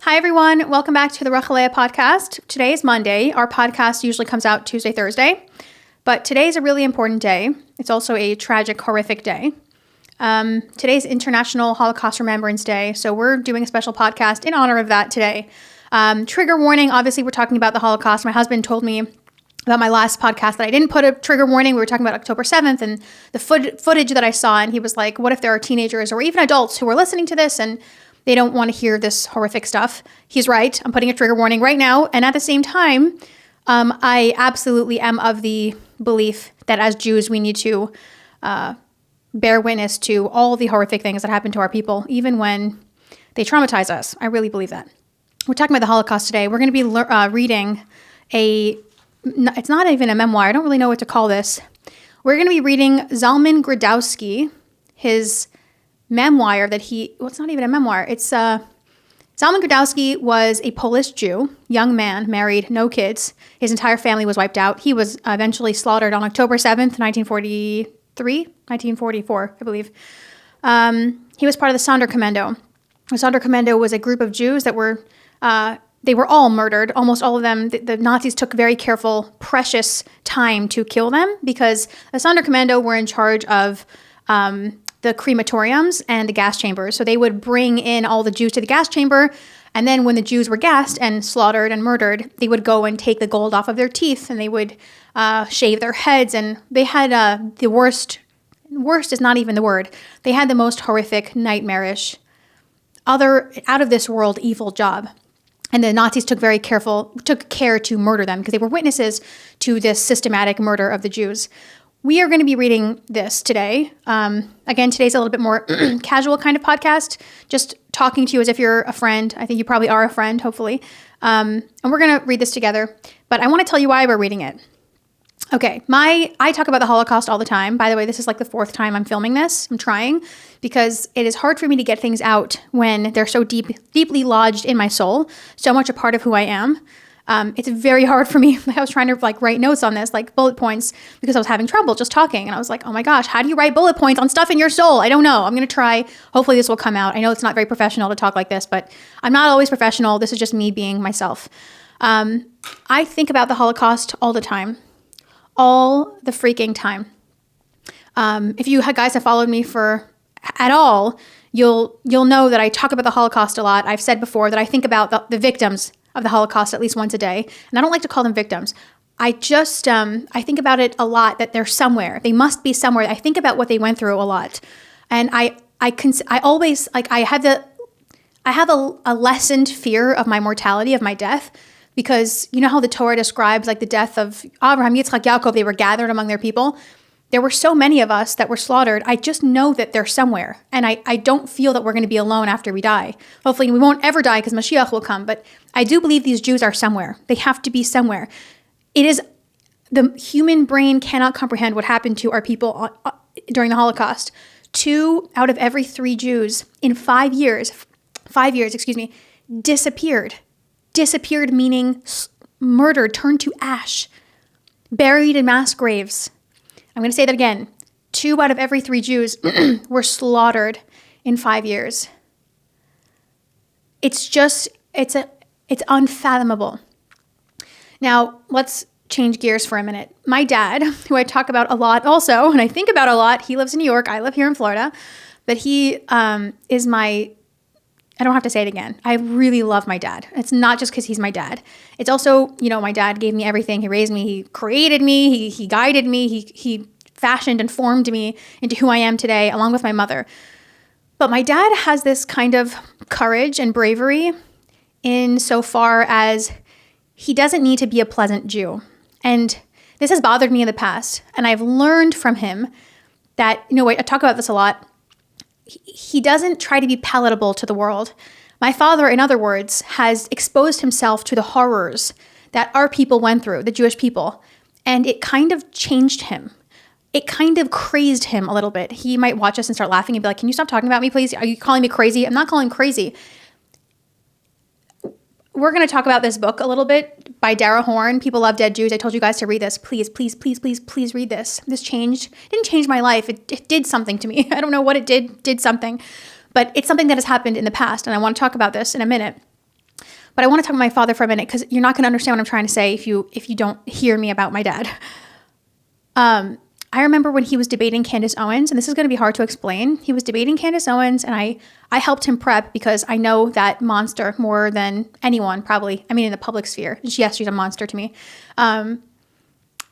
Hi, everyone. Welcome back to the Rachalea podcast. Today is Monday. Our podcast usually comes out Tuesday, Thursday. But today is a really important day. It's also a tragic, horrific day. Today's International Holocaust Remembrance Day. So we're doing a special podcast in honor of that today. Trigger warning. Obviously, we're talking about the Holocaust. My husband told me about my last podcast that I didn't put a trigger warning. We were talking about October 7th and the footage that I saw. And he was like, what if there are teenagers or even adults who are listening to this and they don't want to hear this horrific stuff? He's right. I'm putting a trigger warning right now. And at the same time, I absolutely am of the belief that as Jews, we need to bear witness to all the horrific things that happen to our people, even when they traumatize us. I really believe that. We're talking about the Holocaust today. We're going to be reading it's not even a memoir. I don't really know what to call this. We're going to be reading Zalman Gradowski, his memoir it's not even a memoir. It's Zalman Gradowski was a Polish Jew, young man, married, no kids. His entire family was wiped out. He was eventually slaughtered on October 7th, 1944, I believe. He was part of the Sonderkommando. The Sonderkommando was a group of Jews that were, they were all murdered. Almost all of them. The Nazis took very careful, precious time to kill them because the Sonderkommando were in charge of the crematoriums and the gas chambers. So they would bring in all the Jews to the gas chamber, and then when the Jews were gassed and slaughtered and murdered, they would go and take the gold off of their teeth, and they would shave their heads, and they had the worst is not even the word. They had the most horrific, nightmarish, out of this world evil job. And the Nazis took care to murder them because they were witnesses to this systematic murder of the Jews. We are going to be reading this today. Again, today's a little bit more casual kind of podcast, just talking to you as if you're a friend. I think you probably are a friend, hopefully. And we're going to read this together. But I want to tell you why we're reading it. Okay, I talk about the Holocaust all the time. By the way, this is like the fourth time I'm filming this. I'm trying because it is hard for me to get things out when they're so deeply lodged in my soul, so much a part of who I am. It's very hard for me. I was trying to write notes on this, like bullet points, because I was having trouble just talking. And I was like, oh my gosh, how do you write bullet points on stuff in your soul? I don't know. I'm going to try. Hopefully this will come out. I know it's not very professional to talk like this, but I'm not always professional. This is just me being myself. I think about the Holocaust all the time. All the freaking time. If you guys have followed me at all, you'll know that I talk about the Holocaust a lot. I've said before that I think about the victims of the Holocaust at least once a day. And I don't like to call them victims. I just, I think about it a lot, that they're somewhere. They must be somewhere. I think about what they went through a lot. And I always, I have a lessened fear of my mortality, of my death, because you know how the Torah describes the death of Abraham, Yitzchak, Yaakov, they were gathered among their people. There were so many of us that were slaughtered. I just know that they're somewhere. And I don't feel that we're going to be alone after we die. Hopefully we won't ever die because Mashiach will come. But I do believe these Jews are somewhere. They have to be somewhere. The human brain cannot comprehend what happened to our people during the Holocaust. 2 out of every 3 Jews in 5 years, disappeared. Disappeared meaning murdered, turned to ash, buried in mass graves. I'm going to say that again. 2 out of every 3 Jews were slaughtered in 5 years. It's unfathomable. Now, let's change gears for a minute. My dad, who I talk about a lot also, and I think about a lot, he lives in New York, I live here in Florida, but he is I don't have to say it again. I really love my dad. It's not just because he's my dad. It's also, my dad gave me everything. He raised me. He created me. He guided me. He fashioned and formed me into who I am today, along with my mother. But my dad has this kind of courage and bravery in so far as he doesn't need to be a pleasant Jew. And this has bothered me in the past. And I've learned from him that, I talk about this a lot. He doesn't try to be palatable to the world. My father, in other words, has exposed himself to the horrors that our people went through, the Jewish people, and it kind of changed him. It kind of crazed him a little bit. He might watch us and start laughing and be like, can you stop talking about me, please? Are you calling me crazy? I'm not calling crazy. We're going to talk about this book a little bit by Dara Horn, People Love Dead Jews. I told you guys to read this. Please, please, please, please, please read this. This didn't change my life. It did something to me. I don't know what it did something. But it's something that has happened in the past, and I want to talk about this in a minute. But I want to talk about my father for a minute because you're not going to understand what I'm trying to say if you don't hear me about my dad. I remember when he was debating Candace Owens, and this is going to be hard to explain. He was debating Candace Owens, and I helped him prep because I know that monster more than anyone, probably. I mean, in the public sphere. Yes, she's a monster to me. And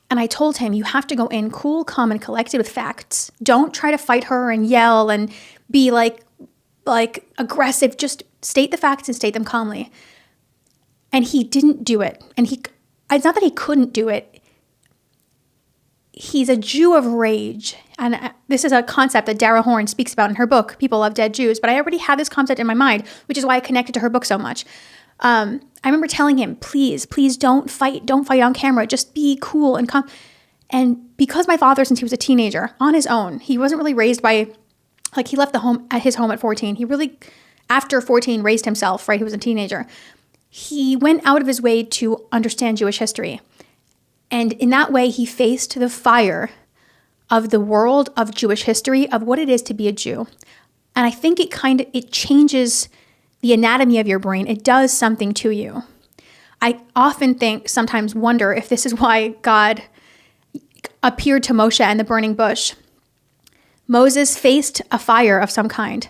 I told him, you have to go in cool, calm, and collected with facts. Don't try to fight her and yell and be like aggressive. Just state the facts and state them calmly. And he didn't do it. And it's not that he couldn't do it. He's a Jew of rage. And this is a concept that Dara Horn speaks about in her book, People Love Dead Jews. But I already had this concept in my mind, which is why I connected to her book so much. I remember telling him, please don't fight on camera. Just be cool and calm. And because my father, since he was a teenager, on his own, he wasn't really raised by, like, he left his home at 14. He really, after 14, raised himself, right? He was a teenager. He went out of his way to understand Jewish history. And in that way, he faced the fire of the world of Jewish history, of what it is to be a Jew. And I think it changes the anatomy of your brain. It does something to you. I often sometimes wonder if this is why God appeared to Moshe in the burning bush. Moses faced a fire of some kind.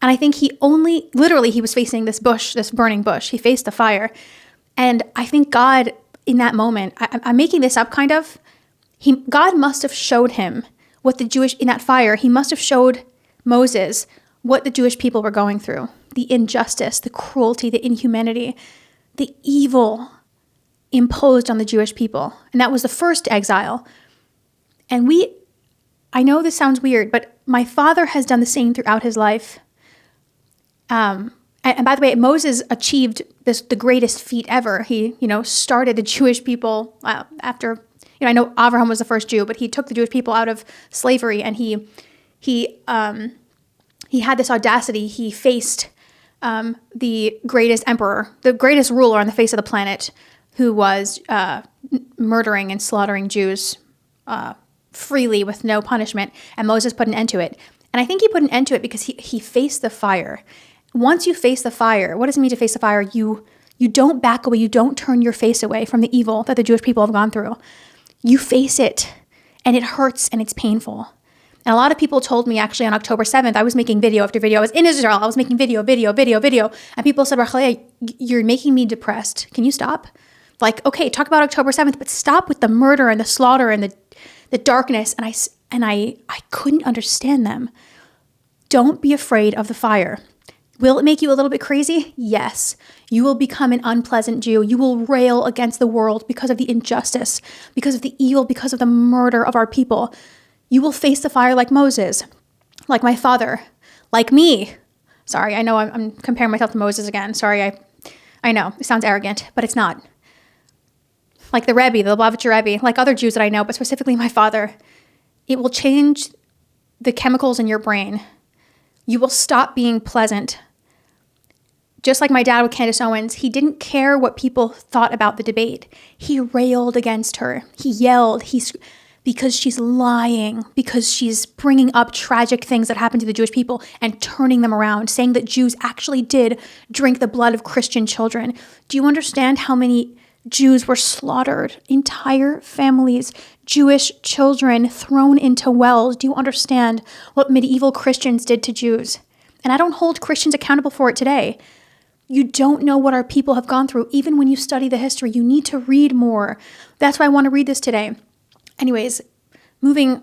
And I think he was facing this bush, this burning bush. He faced the fire. And I think God, in that moment, I'm making this up kind of, God must have showed him in that fire, he must have showed Moses what the Jewish people were going through. The injustice, the cruelty, the inhumanity, the evil imposed on the Jewish people. And that was the first exile. And I know this sounds weird, but my father has done the same throughout his life. And by the way, Moses achieved the greatest feat ever. He, started the Jewish people after, I know Abraham was the first Jew, but he took the Jewish people out of slavery, and he had this audacity. He faced the greatest emperor, the greatest ruler on the face of the planet, who was murdering and slaughtering Jews freely with no punishment, and Moses put an end to it. And I think he put an end to it because he faced the fire. Once you face the fire, what does it mean to face the fire? You don't back away. You don't turn your face away from the evil that the Jewish people have gone through. You face it, and it hurts, and it's painful. And a lot of people told me, actually, on October 7th, I was making video after video. I was in Israel. I was making video. And people said, Rachel, you're making me depressed. Can you stop? Like, okay, talk about October 7th, but stop with the murder and the slaughter and the darkness. And I couldn't understand them. Don't be afraid of the fire. Will it make you a little bit crazy? Yes. You will become an unpleasant Jew. You will rail against the world because of the injustice, because of the evil, because of the murder of our people. You will face the fire like Moses, like my father, like me. Sorry, I know I'm comparing myself to Moses again. Sorry, I know, it sounds arrogant, but it's not. Like the Rebbe, the Lubavitcher Rebbe, like other Jews that I know, but specifically my father. It will change the chemicals in your brain. You will stop being pleasant. Just like my dad with Candace Owens, he didn't care what people thought about the debate. He railed against her. He yelled, because she's lying, because she's bringing up tragic things that happened to the Jewish people and turning them around, saying that Jews actually did drink the blood of Christian children. Do you understand how many Jews were slaughtered? Entire families, Jewish children thrown into wells. Do you understand what medieval Christians did to Jews? And I don't hold Christians accountable for it today. You don't know what our people have gone through. Even when you study the history, you need to read more. That's why I want to read this today. Anyways, moving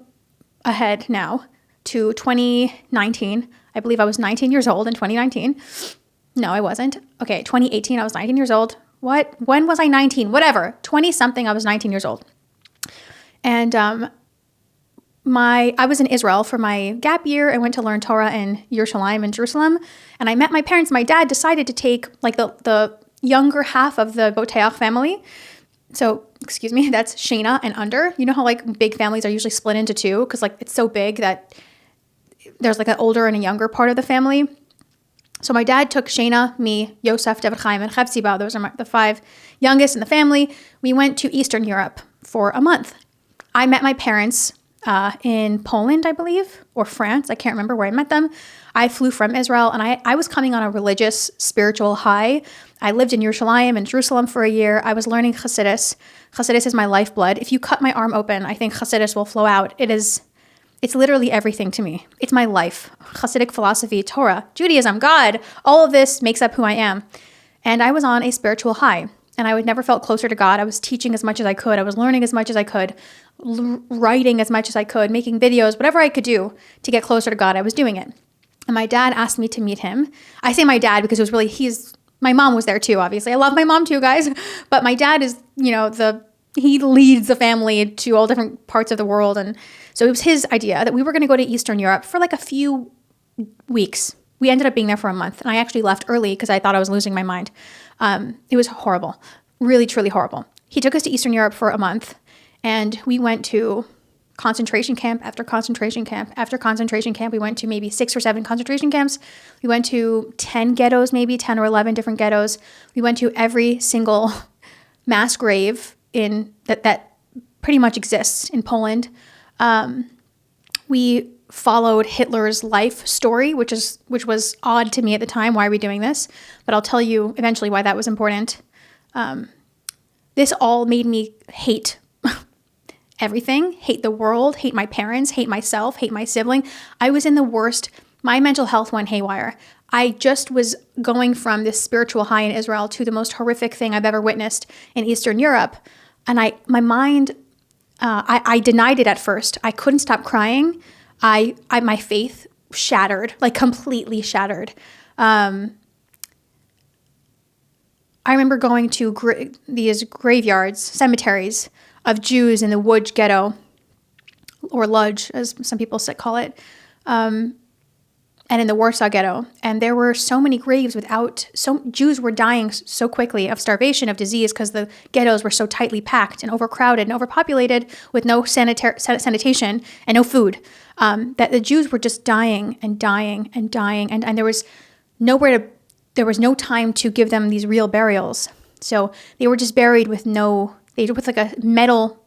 ahead now to 2019. I believe I was 19 years old in 2019. No, I wasn't. Okay, 2018, I was 19 years old. What? When was I 19? Whatever. 20-something, I was 19 years old. And I was in Israel for my gap year. I went to learn Torah in Yerushalayim in Jerusalem. And I met my parents. My dad decided to take like the younger half of the Boteach family. So, excuse me, that's Shana and under. You know how like big families are usually split into two because like it's so big that there's like an older and a younger part of the family. So my dad took Shana, me, Yosef, David Chaim, and Chevziba. Those are the 5 youngest in the family. We went to Eastern Europe for a month. I met my parents in Poland, I believe, or France. I can't remember where I met them. I flew from Israel, and I was coming on a religious, spiritual high. I lived in Yerushalayim and Jerusalem for a year. I was learning Hasidus. Hasidus is my lifeblood. If you cut my arm open, I think Hasidus will flow out. It's literally everything to me. It's my life. Hasidic philosophy, Torah, Judaism, God, all of this makes up who I am. And I was on a spiritual high, and I would never felt closer to God. I was teaching as much as I could. I was learning as much as I could, writing as much as I could, making videos, whatever I could do to get closer to God, I was doing it. And my dad asked me to meet him. I say my dad because it was really, my mom was there too, obviously. I love my mom too, guys. But my dad is, he leads the family to all different parts of the world. And so it was his idea that we were going to go to Eastern Europe for like a few weeks. We ended up being there for a month. And I actually left early because I thought I was losing my mind. It was horrible, really, truly horrible. He took us to Eastern Europe for a month, and we went to concentration camp after concentration camp after concentration camp. We went to maybe 6 or 7 concentration camps. We went to 10 ghettos, maybe 10 or 11 different ghettos. We went to every single mass grave in that pretty much exists in Poland. We followed Hitler's life story, which was odd to me at the time. Why are we doing this? But I'll tell you eventually why that was important. This all made me hate everything, hate the world, hate my parents, hate myself, hate my sibling. I was in the worst. My mental health went haywire. I just was going from this spiritual high in Israel to the most horrific thing I've ever witnessed in Eastern Europe. And my mind, I denied it at first. I couldn't stop crying. My faith shattered, like completely shattered. I remember going to these graveyards, cemeteries of Jews in the Łódź ghetto, or Lodz, as some people call it, and in the Warsaw ghetto. And there were so many graves Jews were dying so quickly of starvation, of disease, because the ghettos were so tightly packed and overcrowded and overpopulated with no sanitation and no food, that the Jews were just dying and dying and dying. And there was no time to give them these real burials. So they were just buried with like a metal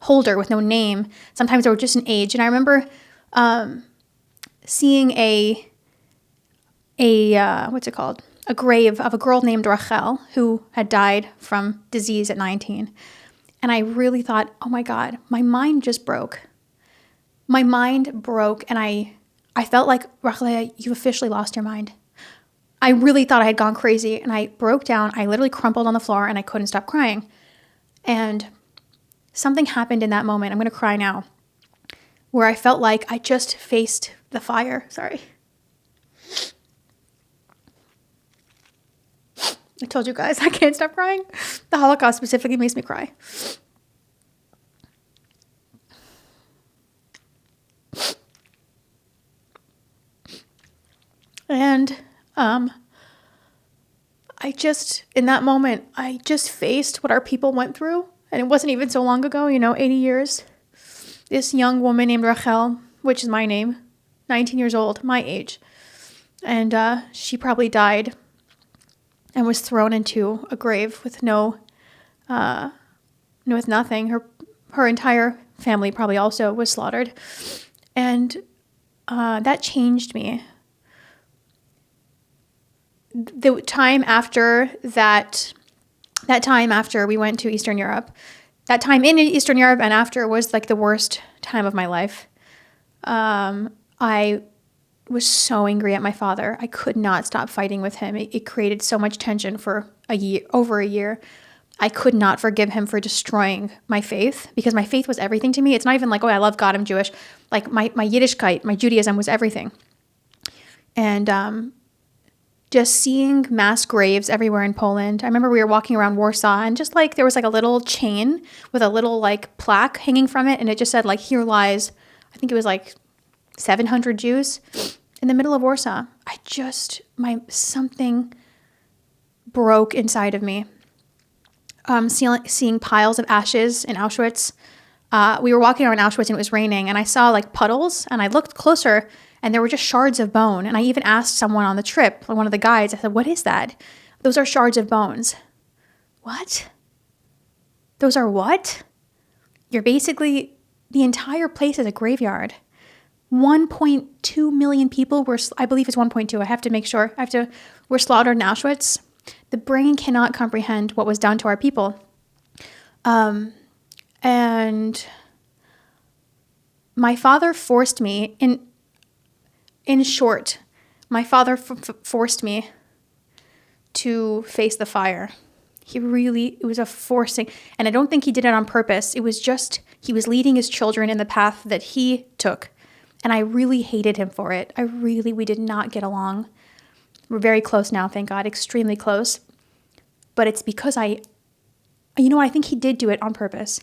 holder with no name. Sometimes they were just an age. And I remember seeing a grave of a girl named Rachel who had died from disease at 19. And I really thought, oh my God, my mind just broke. My mind broke, and I felt like, Rachel, you officially lost your mind. I really thought I had gone crazy, and I broke down. I literally crumpled on the floor, and I couldn't stop crying. And something happened in that moment. I'm going to cry now, where I felt like I just faced the fire. Sorry. I told you guys I can't stop crying. The Holocaust specifically makes me cry. And in that moment, I just faced what our people went through. And it wasn't even so long ago, 80 years. This young woman named Rachel, which is my name, 19 years old, my age. And she probably died and was thrown into a grave with with nothing. Her entire family probably also was slaughtered. And that changed me. The time after we went to Eastern Europe, that time in Eastern Europe and after was like the worst time of my life. I was so angry at my father. I could not stop fighting with him. It created so much tension for over a year. I could not forgive him for destroying my faith, because my faith was everything to me. It's not even like, oh, I love God, I'm Jewish. Like my Yiddishkeit, my Judaism was everything. And just seeing mass graves everywhere in Poland. I remember we were walking around Warsaw, and just like there was like a little chain with a little like plaque hanging from it, and it just said like, here lies, I think it was like 700 Jews in the middle of Warsaw. Something broke inside of me. Seeing piles of ashes in Auschwitz. We were walking around Auschwitz and it was raining, and I saw like puddles, and I looked closer and there were just shards of bone. And I even asked someone on the trip, one of the guides, I said, what is that? Those are shards of bones. What? Those are what? You're basically, the entire place is a graveyard. 1.2 million people were, I believe it's 1.2, I have to make sure, were slaughtered in Auschwitz. The brain cannot comprehend what was done to our people. And my father forced me, in short, my father forced me to face the fire. It was a forcing, and I don't think he did it on purpose. It was just, he was leading his children in the path that he took. And I really hated him for it. We did not get along. We're very close now, thank God, extremely close. But it's because I think he did do it on purpose.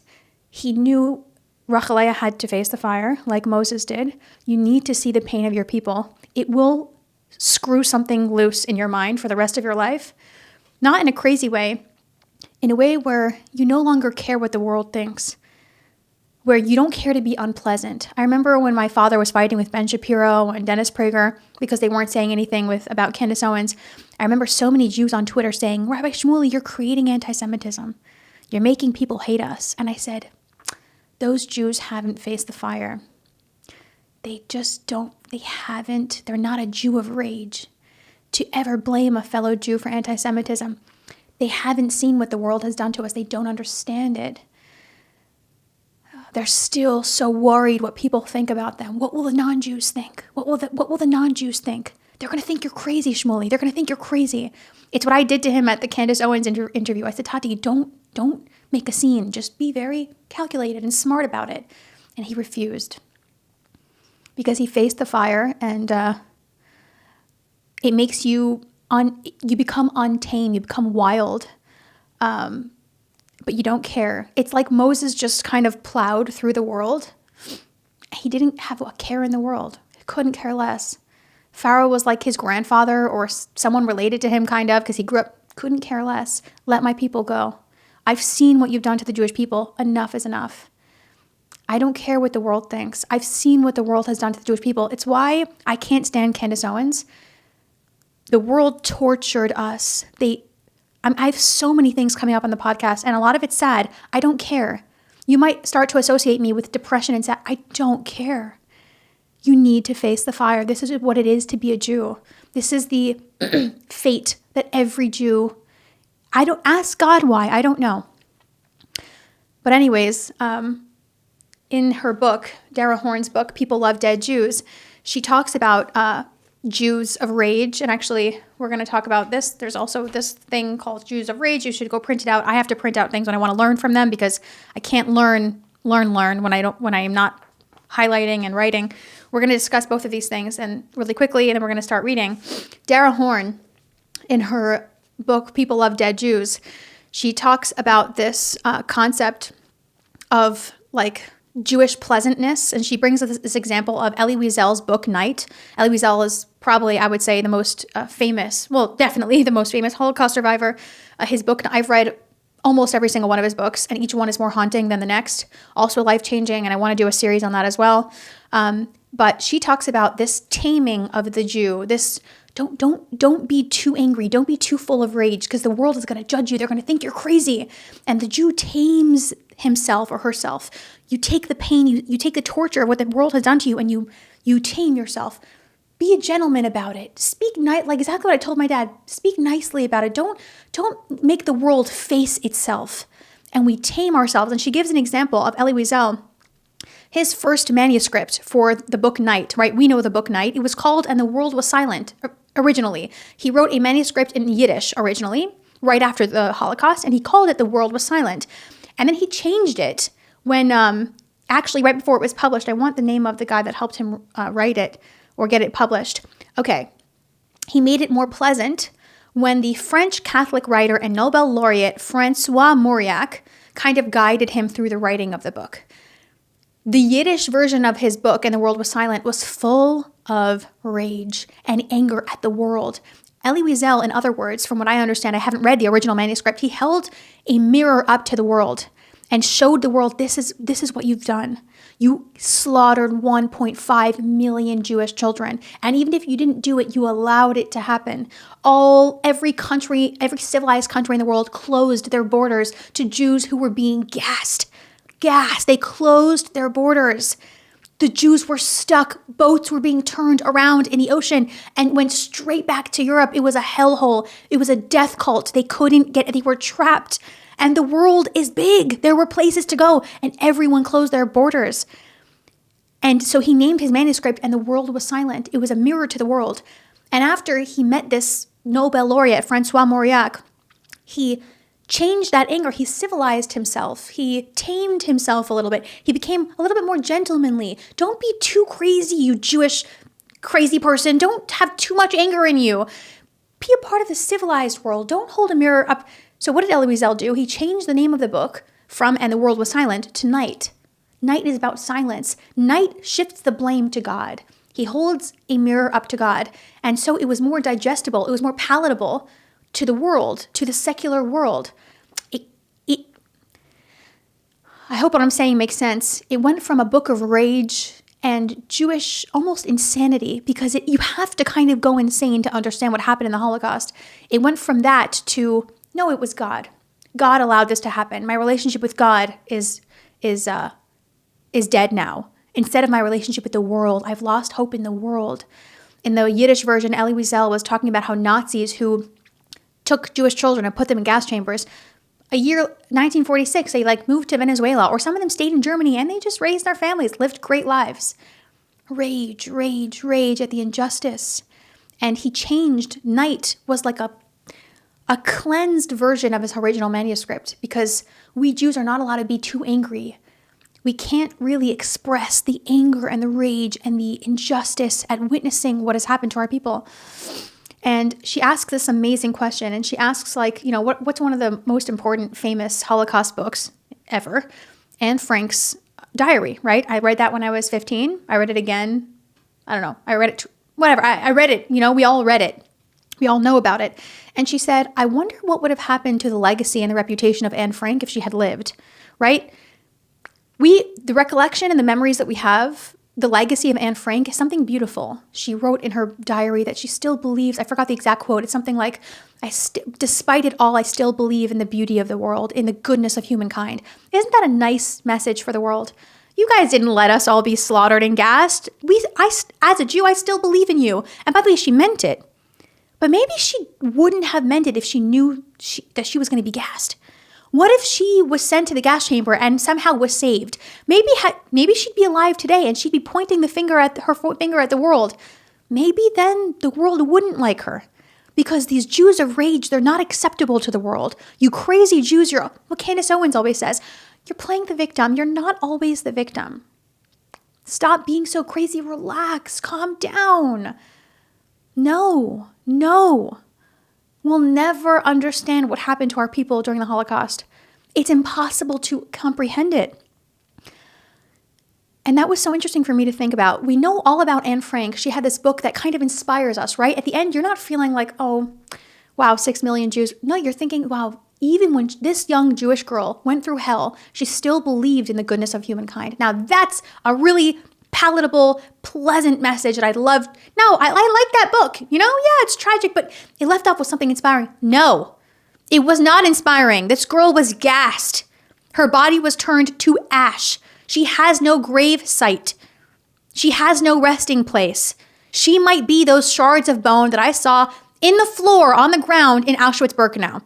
He knew Rachaliah had to face the fire like Moses did. You need to see the pain of your people. It will screw something loose in your mind for the rest of your life. Not in a crazy way, in a way where you no longer care what the world thinks, where you don't care to be unpleasant. I remember when my father was fighting with Ben Shapiro and Dennis Prager because they weren't saying anything about Candace Owens. I remember so many Jews on Twitter saying, Rabbi Shmuley, you're creating anti-Semitism. You're making people hate us. And I said, those Jews haven't faced the fire. They're not a Jew of rage to ever blame a fellow Jew for anti-Semitism. They haven't seen what the world has done to us. They don't understand it. They're still so worried what people think about them. What will the non-Jews think? What will the non-Jews think? They're going to think you're crazy, Shmuley. They're going to think you're crazy. It's what I did to him at the Candace Owens interview. I said, Tati, don't make a scene. Just be very calculated and smart about it. And he refused because he faced the fire, and it makes you become untamed. You become wild. But you don't care. It's like Moses just kind of plowed through the world. He didn't have a care in the world. He couldn't care less. Pharaoh was like his grandfather or someone related to him, kind of, because he grew up, couldn't care less. Let my people go. I've seen what you've done to the Jewish people. Enough is enough. I don't care what the world thinks. I've seen what the world has done to the Jewish people. It's why I can't stand Candace Owens. The world tortured us. I have so many things coming up on the podcast, and a lot of it's sad. I don't care. You might start to associate me with depression and sad. I don't care. You need to face the fire. This is what it is to be a Jew. This is the fate that every Jew... I don't ask God why. I don't know. But anyways, in her book, Dara Horn's book, People Love Dead Jews, she talks about Jews of rage. And actually, we're going to talk about this. There's also this thing called Jews of Rage. You should go print it out. I have to print out things when I want to learn from them because I can't learn when I am not highlighting and writing. We're going to discuss both of these things and really quickly, and then we're going to start reading. Dara Horn, in her book, People Love Dead Jews, she talks about this concept of like Jewish pleasantness, and she brings this example of Elie Wiesel's book Night. Elie Wiesel is probably, I would say, the most famous, well, definitely the most famous Holocaust survivor. His book, I've read almost every single one of his books, and each one is more haunting than the next, also life-changing, and I want to do a series on that as well. But she talks about this taming of the Jew, this don't be too angry, don't be too full of rage, because the world is going to judge you, they're going to think you're crazy. And the Jew tames himself or herself. You take the pain, you take the torture of what the world has done to you, and you tame yourself. Be a gentleman about it. Speak like exactly what I told my dad. Speak nicely about it. Don't make the world face itself. And we tame ourselves. And she gives an example of Elie Wiesel. His first manuscript for the book Night, right? We know the book Night. It was called And the World Was Silent originally. He wrote a manuscript in Yiddish originally, right after the Holocaust, and he called it The World Was Silent. And then he changed it when, actually right before it was published. I want the name of the guy that helped him write it or get it published. Okay. He made it more pleasant when the French Catholic writer and Nobel laureate Francois Mauriac kind of guided him through the writing of the book. The Yiddish version of his book, And the World Was Silent, was full of rage and anger at the world. Elie Wiesel, in other words, from what I understand, I haven't read the original manuscript, he held a mirror up to the world and showed the world, this is what you've done. You slaughtered 1.5 million Jewish children. And even if you didn't do it, you allowed it to happen. Every civilized country in the world closed their borders to Jews who were being gassed. They closed their borders. The Jews were stuck. Boats were being turned around in the ocean and went straight back to Europe. It was a hellhole. It was a death cult. They couldn't get, they were trapped. And the world is big. There were places to go, and everyone closed their borders. And so he named his manuscript, and the world was silent. It was a mirror to the world. And after he met this Nobel laureate, Francois Mauriac, he changed that anger. He civilized himself. He tamed himself a little bit. He became a little bit more gentlemanly. Don't be too crazy, you Jewish crazy person. Don't have too much anger in you. Be a part of the civilized world. Don't hold a mirror up. So what did Elie Wiesel do? He changed the name of the book from And the World Was Silent to Night. Night is about silence. Night shifts the blame to God. He holds a mirror up to God. And so it was more digestible. It was more palatable to the world, to the secular world. I hope what I'm saying makes sense. It went from a book of rage and Jewish almost insanity, because you have to kind of go insane to understand what happened in the Holocaust. It went from that to, no, it was God. God allowed this to happen. My relationship with God is dead now. Instead of my relationship with the world, I've lost hope in the world. In the Yiddish version, Elie Wiesel was talking about how Nazis who took Jewish children and put them in gas chambers, a year, 1946, they moved to Venezuela, or some of them stayed in Germany and they just raised their families, lived great lives. Rage, rage, rage at the injustice. And he changed. Night was like a cleansed version of his original manuscript, because we Jews are not allowed to be too angry. We can't really express the anger and the rage and the injustice at witnessing what has happened to our people. And she asks this amazing question, and she asks, what's one of the most important famous Holocaust books ever? Anne Frank's diary, right? I read that when I was 15. I read it again. I don't know. I read it, whatever. I read it. We all read it. We all know about it. And she said, I wonder what would have happened to the legacy and the reputation of Anne Frank if she had lived, right? The recollection and the memories that we have, the legacy of Anne Frank is something beautiful. She wrote in her diary that she still believes, I forgot the exact quote, it's something like, despite it all, I still believe in the beauty of the world, in the goodness of humankind. Isn't that a nice message for the world? You guys didn't let us all be slaughtered and gassed. As a Jew, I still believe in you. And by the way, she meant it. But maybe she wouldn't have meant it if she knew that she was going to be gassed. What if she was sent to the gas chamber and somehow was saved? Maybe she'd be alive today and she'd be pointing her finger at the world. Maybe then the world wouldn't like her, because these Jews of rage, they're not acceptable to the world. You crazy Jews, what Candace Owens always says, you're playing the victim. You're not always the victim. Stop being so crazy. Relax. Calm down. No. We'll never understand what happened to our people during the Holocaust. It's impossible to comprehend it. And that was so interesting for me to think about. We know all about Anne Frank. She had this book that kind of inspires us, right? At the end, you're not feeling like, oh, wow, 6 million Jews. No, you're thinking, wow, even when this young Jewish girl went through hell, she still believed in the goodness of humankind. Now, that's a really palatable, pleasant message that I'd love. No, I like that book. Yeah, it's tragic, but it left off with something inspiring. No, it was not inspiring. This girl was gassed. Her body was turned to ash. She has no grave site. She has no resting place. She might be those shards of bone that I saw in the floor on the ground in Auschwitz-Birkenau.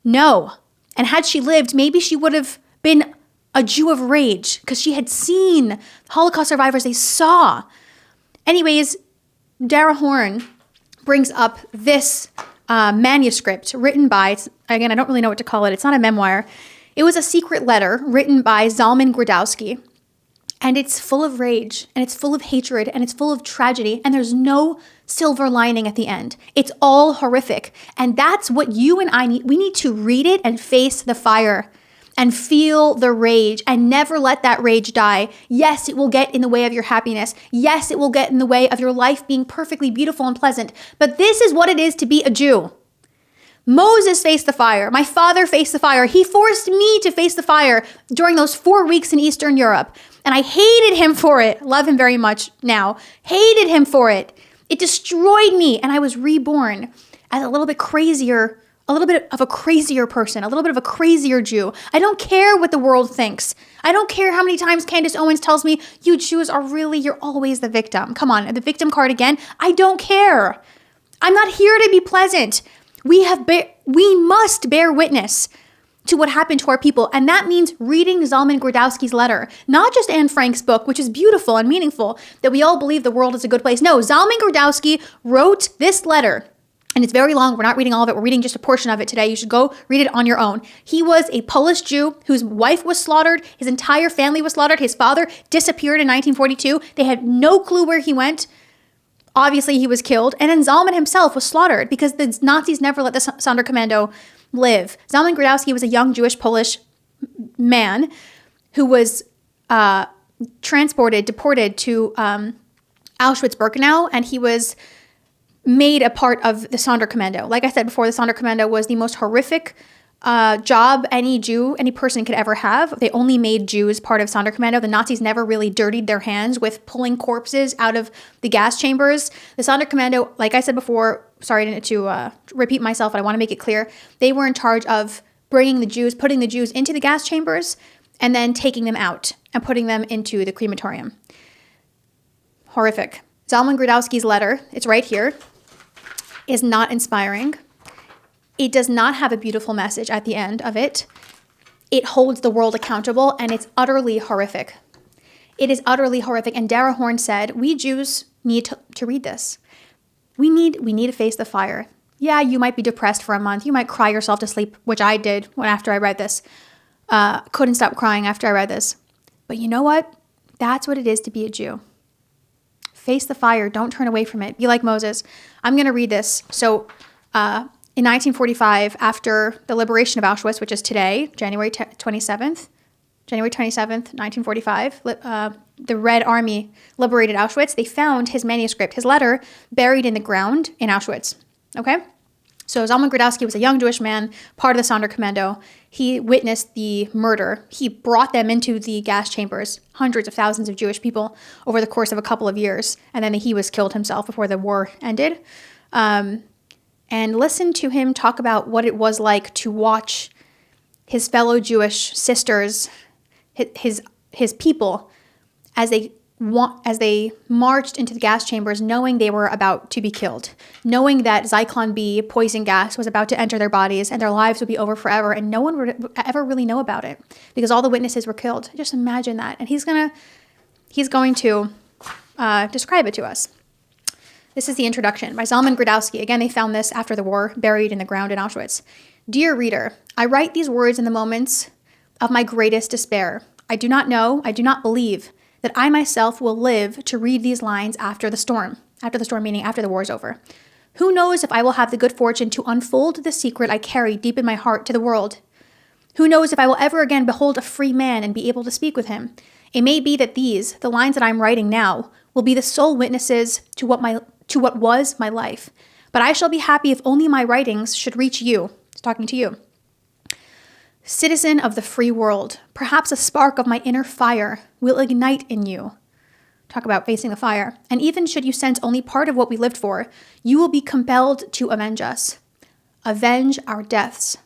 No. And had she lived, maybe she would have been a Jew of rage, because she had seen Holocaust survivors they saw. Anyways, Dara Horn brings up this manuscript written by, again, I don't really know what to call it. It's not a memoir. It was a secret letter written by Zalman Gradowski. And it's full of rage, and it's full of hatred, and it's full of tragedy, and there's no silver lining at the end. It's all horrific. And that's what you and I need. We need to read it and face the fire and feel the rage and never let that rage die. Yes, it will get in the way of your happiness. Yes, it will get in the way of your life being perfectly beautiful and pleasant. But this is what it is to be a Jew. Moses faced the fire. My father faced the fire. He forced me to face the fire during those 4 weeks in Eastern Europe. And I hated him for it. Love him very much now. Hated him for it. It destroyed me. And I was reborn as a little bit crazier, a little bit of a crazier person, a little bit of a crazier Jew. I don't care what the world thinks. I don't care how many times Candace Owens tells me, you Jews are really, you're always the victim. Come on, the victim card again. I don't care. I'm not here to be pleasant. We must bear witness to what happened to our people. And that means reading Zalman Gradowski's letter, not just Anne Frank's book, which is beautiful and meaningful, that we all believe the world is a good place. No, Zalman Gradowski wrote this letter, and it's very long. We're not reading all of it. We're reading just a portion of it today. You should go read it on your own. He was a Polish Jew whose wife was slaughtered. His entire family was slaughtered. His father disappeared in 1942. They had no clue where he went. Obviously, he was killed. And then Zalman himself was slaughtered because the Nazis never let the Sonderkommando live. Zalman Gradowski was a young Jewish Polish man who was deported to Auschwitz-Birkenau, and he was made a part of the Sonderkommando. Like I said before, the Sonderkommando was the most horrific job any person could ever have. They only made Jews part of Sonderkommando. The Nazis never really dirtied their hands with pulling corpses out of the gas chambers. The Sonderkommando, like I said before, sorry to repeat myself, but I want to make it clear, they were in charge of putting the Jews into the gas chambers and then taking them out and putting them into the crematorium. Horrific. Zalman Gradowski's letter, it's right here, is not inspiring. It does not have a beautiful message at the end of it. It holds the world accountable, and it's utterly horrific. It is utterly horrific. And Dara Horn said, we Jews need to read this. We need to face the fire. Yeah, you might be depressed for a month. You might cry yourself to sleep, which I did after I read this. Couldn't stop crying after I read this. But you know what? That's what it is to be a Jew. Face the fire. Don't turn away from it. Be like Moses. I'm going to read this. So, in 1945, after the liberation of Auschwitz, which is today, January 27th, 1945, the Red Army liberated Auschwitz. They found his manuscript, his letter, buried in the ground in Auschwitz. Okay? So Zalman Gradowski was a young Jewish man, part of the Sonderkommando. He witnessed the murder. He brought them into the gas chambers, hundreds of thousands of Jewish people over the course of a couple of years. And then he was killed himself before the war ended. And listen to him talk about what it was like to watch his fellow Jewish sisters, his people, as they marched into the gas chambers, knowing they were about to be killed, knowing that Zyklon B poison gas was about to enter their bodies and their lives would be over forever, and no one would ever really know about it because all the witnesses were killed. Just imagine that, and he's going to describe it to us. This is the introduction by Zalman Gradowski. Again, they found this after the war, buried in the ground in Auschwitz. Dear reader, I write these words in the moments of my greatest despair. I do not know, I do not believe that I myself will live to read these lines after the storm. After the storm, meaning after the war is over. Who knows if I will have the good fortune to unfold the secret I carry deep in my heart to the world? Who knows if I will ever again behold a free man and be able to speak with him? It may be that these, the lines that I'm writing now, will be the sole witnesses to what was my life. But I shall be happy if only my writings should reach you. It's talking to you. Citizen of the free world, perhaps a spark of my inner fire will ignite in you. Talk about facing the fire. And even should you sense only part of what we lived for, you will be compelled to avenge us. Avenge our deaths.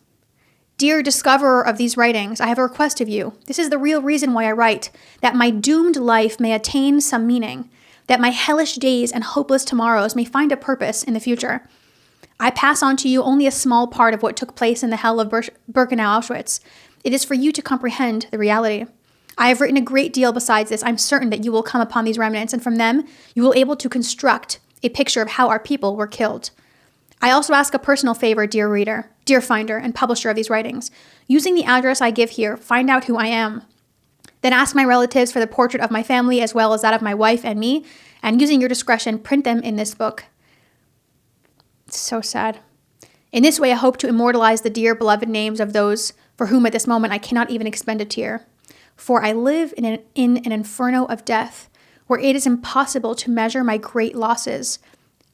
Dear discoverer of these writings, I have a request of you. This is the real reason why I write, that my doomed life may attain some meaning, that my hellish days and hopeless tomorrows may find a purpose in the future. I pass on to you only a small part of what took place in the hell of Birkenau Auschwitz. It is for you to comprehend the reality. I have written a great deal besides this. I'm certain that you will come upon these remnants, and from them you will be able to construct a picture of how our people were killed. I also ask a personal favor, dear reader, dear finder, and publisher of these writings. Using the address I give here, find out who I am. Then ask my relatives for the portrait of my family as well as that of my wife and me, and using your discretion, print them in this book. It's so sad. In this way, I hope to immortalize the dear beloved names of those for whom at this moment I cannot even expend a tear. For I live in an inferno of death, where it is impossible to measure my great losses.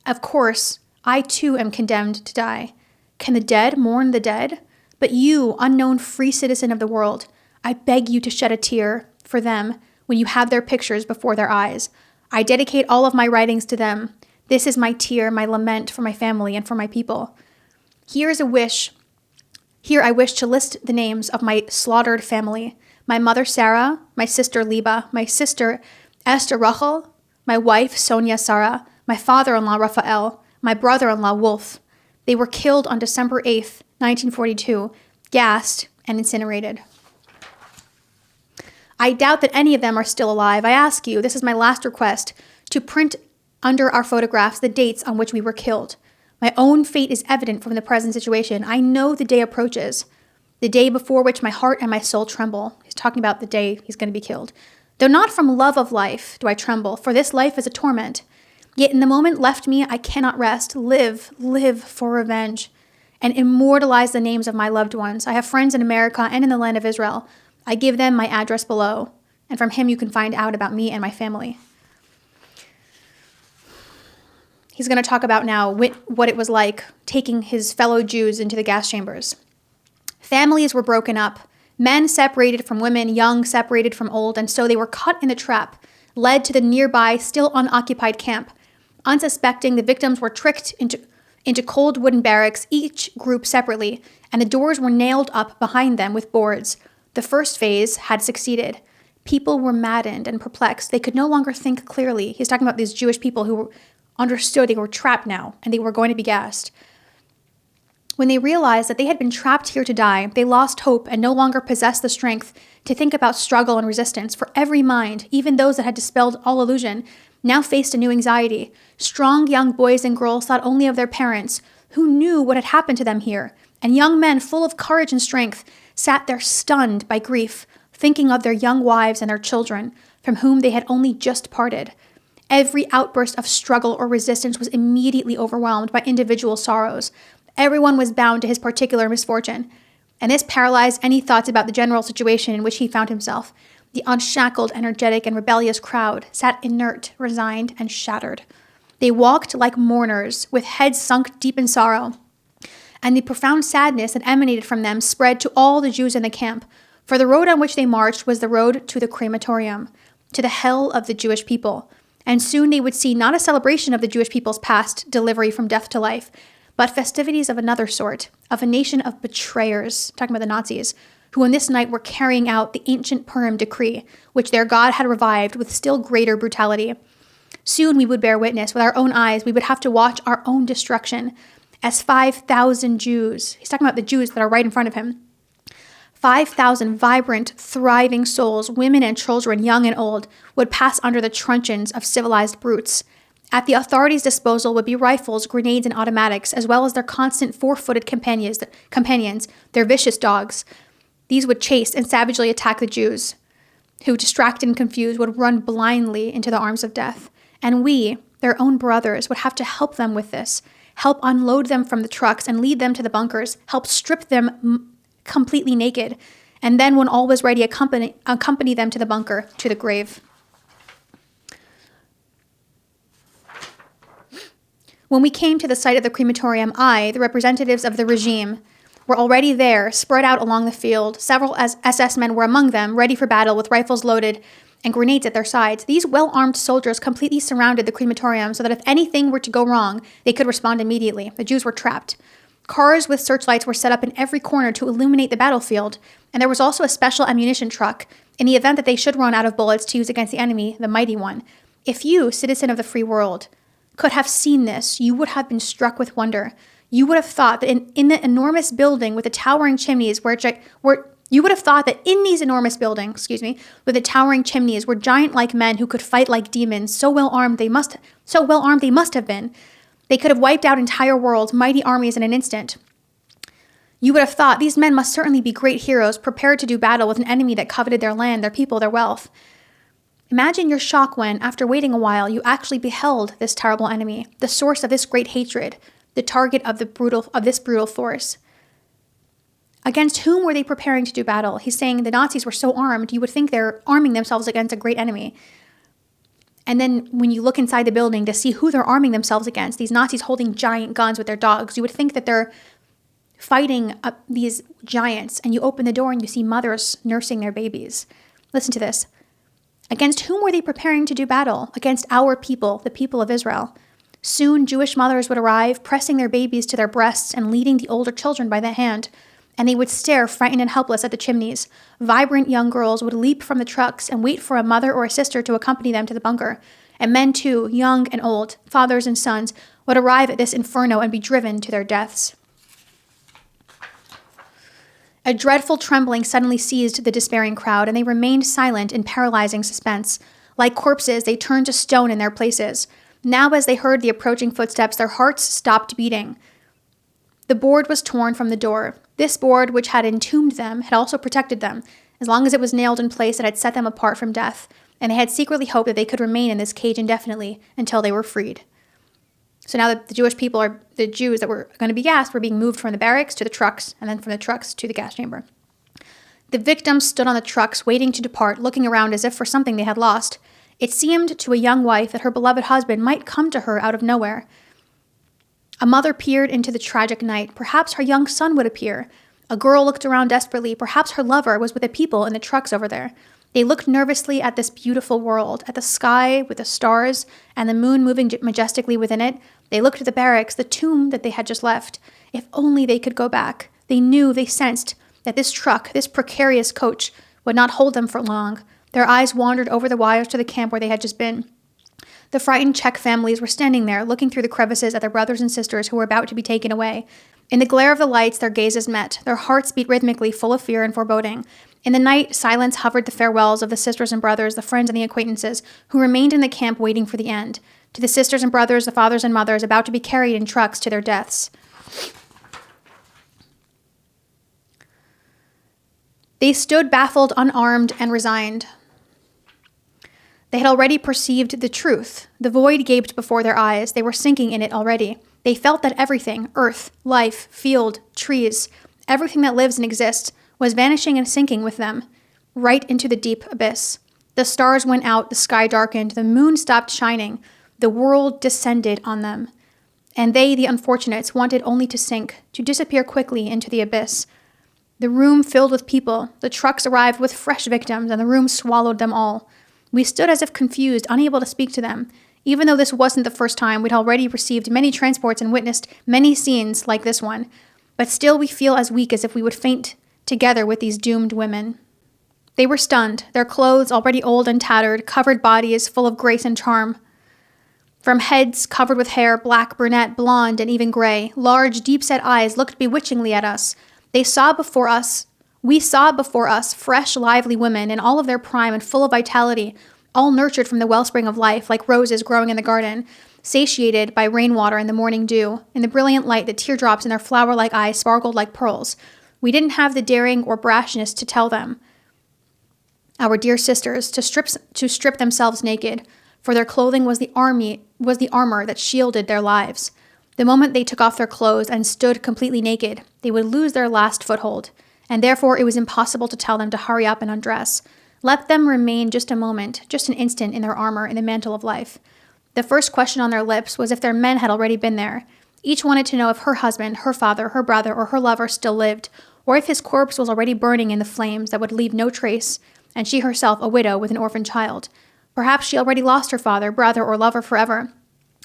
Of course, I too am condemned to die. Can the dead mourn the dead? But you, unknown free citizen of the world, I beg you to shed a tear for them when you have their pictures before their eyes. I dedicate all of my writings to them. This is my tear, my lament for my family and for my people. Here is a wish Here I wish to list the names of my slaughtered family: my mother Sarah, my sister Liba, my sister Esther Rachel, my wife Sonia Sarah, my father-in-law Raphael, my brother-in-law Wolf. They were killed on December 8th, 1942, gassed and incinerated. I doubt that any of them are still alive. I ask you, this is my last request, to print under our photographs the dates on which we were killed. My own fate is evident from the present situation. I know the day approaches, the day before which my heart and my soul tremble. He's talking about the day he's going to be killed. Though not from love of life do I tremble, for this life is a torment. Yet in the moment left me, I cannot rest. Live for revenge, and immortalize the names of my loved ones. I have friends in America and in the land of Israel. I give them my address below, and from him you can find out about me and my family. He's going to talk about now what it was like taking his fellow Jews into the gas chambers. Families were broken up, men separated from women, young separated from old, and so they were caught in the trap, led to the nearby, still unoccupied camp. Unsuspecting, the victims were tricked into cold wooden barracks, each group separately, and the doors were nailed up behind them with boards. The first phase had succeeded. People were maddened and perplexed. They could no longer think clearly. He's talking about these Jewish people who understood they were trapped now, and they were going to be gassed. When they realized that they had been trapped here to die, they lost hope and no longer possessed the strength to think about struggle and resistance, for every mind, even those that had dispelled all illusion, now faced a new anxiety. Strong young boys and girls thought only of their parents, who knew what had happened to them here, and young men full of courage and strength sat there stunned by grief, thinking of their young wives and their children, from whom they had only just parted. Every outburst of struggle or resistance was immediately overwhelmed by individual sorrows. Everyone was bound to his particular misfortune, and this paralyzed any thoughts about the general situation in which he found himself. The unshackled, energetic, and rebellious crowd sat inert, resigned, and shattered. They walked like mourners, with heads sunk deep in sorrow, and the profound sadness that emanated from them spread to all the Jews in the camp, for the road on which they marched was the road to the crematorium, to the hell of the Jewish people. And soon they would see not a celebration of the Jewish people's past delivery from death to life, but festivities of another sort, of a nation of betrayers, talking about the Nazis, who on this night were carrying out the ancient Purim decree, which their God had revived with still greater brutality. Soon we would bear witness with our own eyes. We would have to watch our own destruction as 5,000 Jews, he's talking about the Jews that are right in front of him, 5,000 vibrant, thriving souls, women and children, young and old, would pass under the truncheons of civilized brutes. At the authorities' disposal would be rifles, grenades, and automatics, as well as their constant four-footed companions, their vicious dogs. These would chase and savagely attack the Jews, who, distracted and confused, would run blindly into the arms of death. And we, their own brothers, would have to help them with this, help unload them from the trucks and lead them to the bunkers, help strip them completely naked, and then when all was ready, accompany them to the bunker, to the grave. When we came to the site of the crematorium, the representatives of the regime, were already there, spread out along the field. Several SS men were among them, ready for battle with rifles loaded and grenades at their sides. These well-armed soldiers completely surrounded the crematorium so that if anything were to go wrong, they could respond immediately. The Jews were trapped. Cars with searchlights were set up in every corner to illuminate the battlefield, and there was also a special ammunition truck in the event that they should run out of bullets to use against the enemy, the mighty one. If you, citizen of the free world, could have seen this, you would have been struck with wonder. You would have thought that in the enormous building with the towering chimneys you would have thought that in these enormous buildings, with the towering chimneys were giant-like men who could fight like demons, so well armed they must have been. They could have wiped out entire worlds, mighty armies in an instant. You would have thought these men must certainly be great heroes, prepared to do battle with an enemy that coveted their land, their people, their wealth. Imagine your shock when, after waiting a while, you actually beheld this terrible enemy, the source of this great hatred, the target of this brutal force. Against whom were they preparing to do battle? He's saying the Nazis were so armed, you would think they're arming themselves against a great enemy. And then when you look inside the building to see who they're arming themselves against, these Nazis holding giant guns with their dogs, you would think that they're fighting these giants. And you open the door and you see mothers nursing their babies. Listen to this. Against whom were they preparing to do battle? Against our people, the people of Israel. Soon Jewish mothers would arrive, pressing their babies to their breasts and leading the older children by the hand. and they would stare frightened and helpless at the chimneys. Vibrant young girls would leap from the trucks and wait for a mother or a sister to accompany them to the bunker. And men too, young and old, fathers and sons, would arrive at this inferno and be driven to their deaths. A dreadful trembling suddenly seized the despairing crowd, and they remained silent in paralyzing suspense. Like corpses, they turned to stone in their places. Now, as they heard the approaching footsteps, their hearts stopped beating. The board was torn from the door. This board, which had entombed them, had also protected them. As long as it was nailed in place, it had set them apart from death, and they had secretly hoped that they could remain in this cage indefinitely until they were freed. So now that the Jews that were going to be gassed were being moved from the barracks to the trucks, and then from the trucks to the gas chamber. The victims stood on the trucks, waiting to depart, looking around as if for something they had lost. It seemed to a young wife that her beloved husband might come to her out of nowhere. A mother peered into the tragic night. Perhaps her young son would appear. A girl looked around desperately. Perhaps her lover was with the people in the trucks over there. They looked nervously at this beautiful world, at the sky with the stars and the moon moving majestically within it. They looked at the barracks, the tomb that they had just left. If only they could go back. They knew, they sensed that this truck, this precarious coach, would not hold them for long. Their eyes wandered over the wires to the camp where they had just been. The frightened Czech families were standing there, looking through the crevices at their brothers and sisters who were about to be taken away. In the glare of the lights, their gazes met. Their hearts beat rhythmically, full of fear and foreboding. In the night, silence hovered the farewells of the sisters and brothers, the friends and the acquaintances, who remained in the camp waiting for the end. To the sisters and brothers, the fathers and mothers, about to be carried in trucks to their deaths. They stood baffled, unarmed, and resigned. They had already perceived the truth. The void gaped before their eyes. They were sinking in it already. They felt that everything, earth, life, field, trees, everything that lives and exists, was vanishing and sinking with them, right into the deep abyss. The stars went out, the sky darkened, the moon stopped shining, the world descended on them. And they, the unfortunates, wanted only to sink, to disappear quickly into the abyss. The room filled with people. The trucks arrived with fresh victims, and the room swallowed them all. We stood as if confused, unable to speak to them. Even though this wasn't the first time, we'd already received many transports and witnessed many scenes like this one. But still we feel as weak as if we would faint together with these doomed women. They were stunned, their clothes already old and tattered, covered bodies full of grace and charm. From heads covered with hair, black, brunette, blonde, and even gray, large, deep-set eyes looked bewitchingly at us. We saw before us fresh, lively women in all of their prime and full of vitality, all nurtured from the wellspring of life like roses growing in the garden, satiated by rainwater and the morning dew. In the brilliant light, the teardrops in their flower-like eyes sparkled like pearls. We didn't have the daring or brashness to tell them, our dear sisters, to strip themselves naked, for their clothing was the armor that shielded their lives. The moment they took off their clothes and stood completely naked, they would lose their last foothold, and therefore it was impossible to tell them to hurry up and undress. Let them remain just a moment, just an instant in their armor, in the mantle of life. The first question on their lips was if their men had already been there. Each wanted to know if her husband, her father, her brother, or her lover still lived, or if his corpse was already burning in the flames that would leave no trace, and she herself a widow with an orphan child. Perhaps she already lost her father, brother, or lover forever.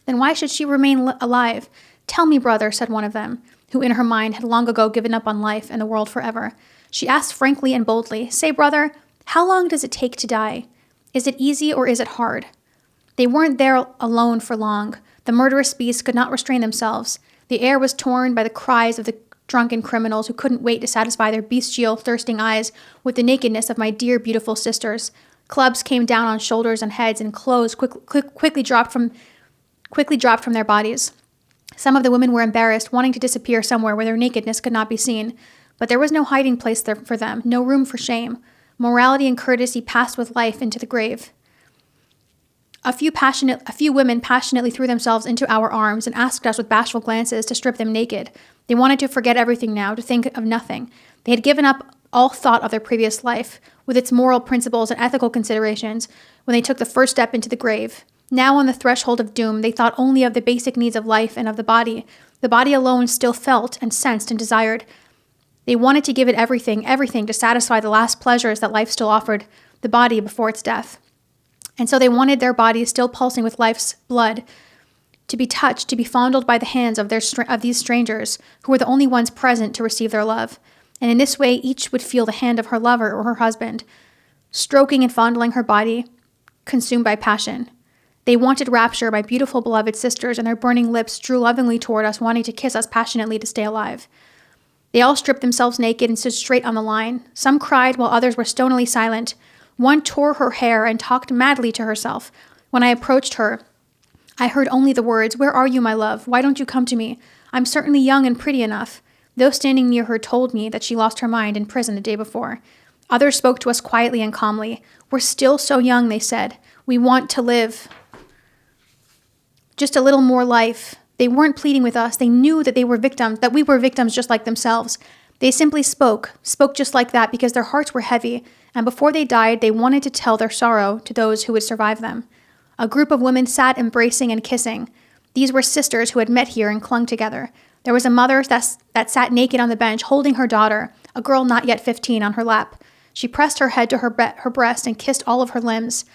Then why should she remain alive? Tell me, brother, said one of them, who in her mind had long ago given up on life and the world forever. She asked frankly and boldly, say, brother, how long does it take to die? Is it easy or is it hard? They weren't there alone for long. The murderous beasts could not restrain themselves. The air was torn by the cries of the drunken criminals who couldn't wait to satisfy their bestial, thirsting eyes with the nakedness of my dear, beautiful sisters. Clubs came down on shoulders and heads, and clothes quickly dropped from their bodies. Some of the women were embarrassed, wanting to disappear somewhere where their nakedness could not be seen. But there was no hiding place there for them, no room for shame. Morality and courtesy passed with life into the grave. A few women passionately threw themselves into our arms and asked us with bashful glances to strip them naked. They wanted to forget everything now, to think of nothing. They had given up all thought of their previous life, with its moral principles and ethical considerations, when they took the first step into the grave. Now on the threshold of doom, they thought only of the basic needs of life and of the body. The body alone still felt and sensed and desired. They wanted to give it everything to satisfy the last pleasures that life still offered the body before its death. And so they wanted their bodies still pulsing with life's blood to be touched, to be fondled by the hands of these strangers, who were the only ones present to receive their love. And in this way, each would feel the hand of her lover or her husband, stroking and fondling her body, consumed by passion. They wanted rapture by beautiful beloved sisters, and their burning lips drew lovingly toward us, wanting to kiss us passionately to stay alive. They all stripped themselves naked and stood straight on the line. Some cried while others were stonily silent. One tore her hair and talked madly to herself. When I approached her, I heard only the words, "Where are you, my love? Why don't you come to me? I'm certainly young and pretty enough." Those standing near her told me that she lost her mind in prison the day before. Others spoke to us quietly and calmly. "We're still so young," they said. "We want to live. Just a little more life." They weren't pleading with us. They knew that we were victims just like themselves. They simply spoke just like that because their hearts were heavy, and before they died, they wanted to tell their sorrow to those who would survive them. A group of women sat embracing and kissing. These were sisters who had met here and clung together. There was a mother that sat naked on the bench, holding her daughter, a girl not yet 15, on her lap. She pressed her head to her breast and kissed all of her limbs.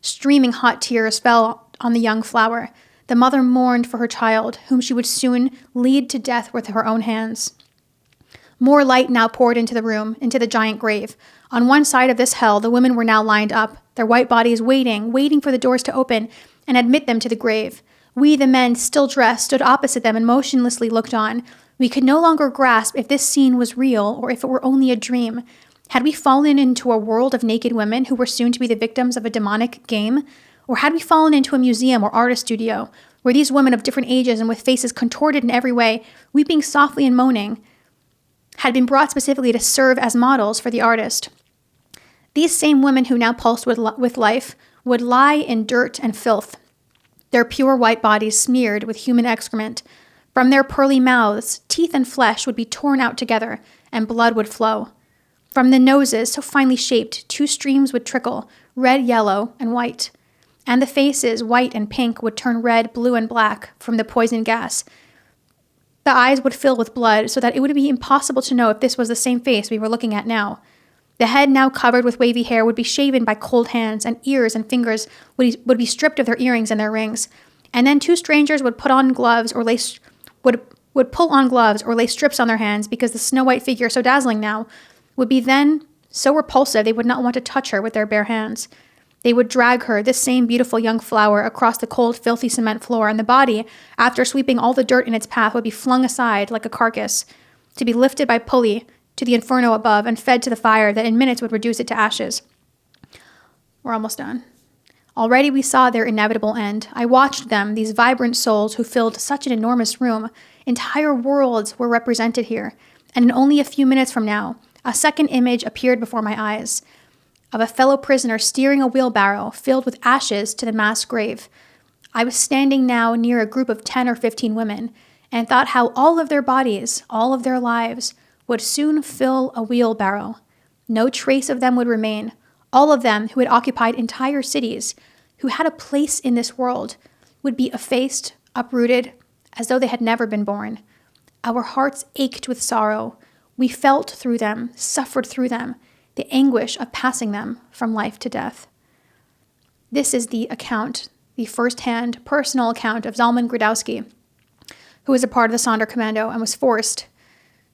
Streaming hot tears fell on the young flower. The mother mourned for her child, whom she would soon lead to death with her own hands. More light now poured into the room, into the giant grave. On one side of this hell, the women were now lined up, their white bodies waiting for the doors to open and admit them to the grave. We, the men, still dressed, stood opposite them and motionlessly looked on. We could no longer grasp if this scene was real or if it were only a dream. Had we fallen into a world of naked women who were soon to be the victims of a demonic game? Or had we fallen into a museum or artist studio, where these women of different ages and with faces contorted in every way, weeping softly and moaning, had been brought specifically to serve as models for the artist? These same women who now pulsed with life would lie in dirt and filth, their pure white bodies smeared with human excrement. From their pearly mouths, teeth and flesh would be torn out together, and blood would flow. From the noses, so finely shaped, 2 streams would trickle, red, yellow, and white. And the faces, white and pink, would turn red, blue, and black from the poison gas. The eyes would fill with blood so that it would be impossible to know if this was the same face we were looking at now. The head, now covered with wavy hair, would be shaven by cold hands, and ears and fingers would be stripped of their earrings and their rings. And then 2 strangers would put on gloves or would pull on gloves or lay strips on their hands because the snow-white figure, so dazzling now, would be then so repulsive they would not want to touch her with their bare hands. They would drag her, this same beautiful young flower, across the cold, filthy cement floor, and the body, after sweeping all the dirt in its path, would be flung aside like a carcass, to be lifted by pulley to the inferno above and fed to the fire that in minutes would reduce it to ashes. We're almost done. Already we saw their inevitable end. I watched them, these vibrant souls who filled such an enormous room. Entire worlds were represented here, and in only a few minutes from now, a second image appeared before my eyes, of a fellow prisoner steering a wheelbarrow filled with ashes to the mass grave. I was standing now near a group of 10 or 15 women, and thought how all of their bodies, all of their lives, would soon fill a wheelbarrow. No trace of them would remain. All of them who had occupied entire cities, who had a place in this world, would be effaced, uprooted, as though they had never been born. Our hearts ached with sorrow. We felt through them, suffered through them, the anguish of passing them from life to death. This is the account, the first-hand personal account of Zalman Gradowski, who was a part of the Sonderkommando and was forced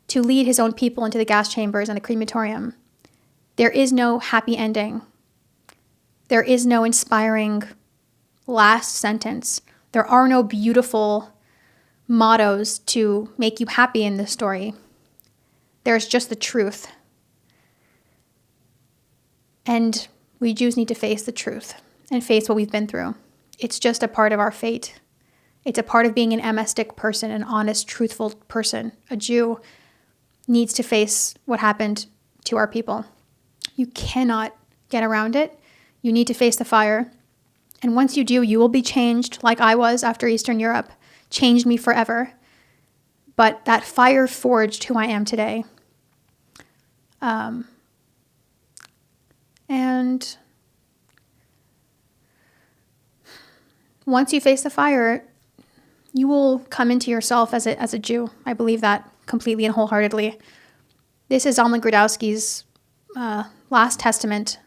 to lead his own people into the gas chambers and the crematorium. There is no happy ending. There is no inspiring last sentence. There are no beautiful mottos to make you happy in this story. There's just the truth. And we Jews need to face the truth and face what we've been through. It's just a part of our fate. It's a part of being an emastic person, an honest, truthful person. A Jew needs to face what happened to our people. You cannot get around it. You need to face the fire. And once you do, you will be changed like I was after Eastern Europe. Changed me forever. But that fire forged who I am today. And once you face the fire, you will come into yourself as a Jew. I believe that completely and wholeheartedly. This is Zalman Gradowski's last testament,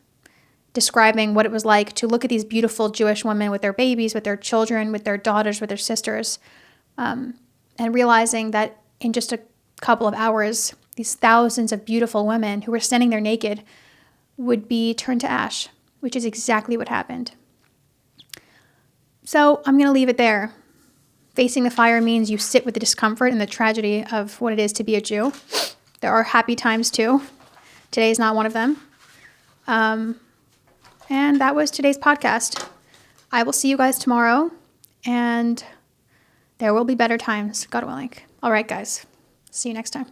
describing what it was like to look at these beautiful Jewish women with their babies, with their children, with their daughters, with their sisters, and realizing that in just a couple of hours, these thousands of beautiful women who were standing there naked would be turned to ash, which is exactly what happened. So I'm going to leave it there. Facing the fire means you sit with the discomfort and the tragedy of what it is to be a Jew. There are happy times too. Today is not one of them. And that was today's podcast. I will see you guys tomorrow, and there will be better times, God willing. All right, guys. See you next time.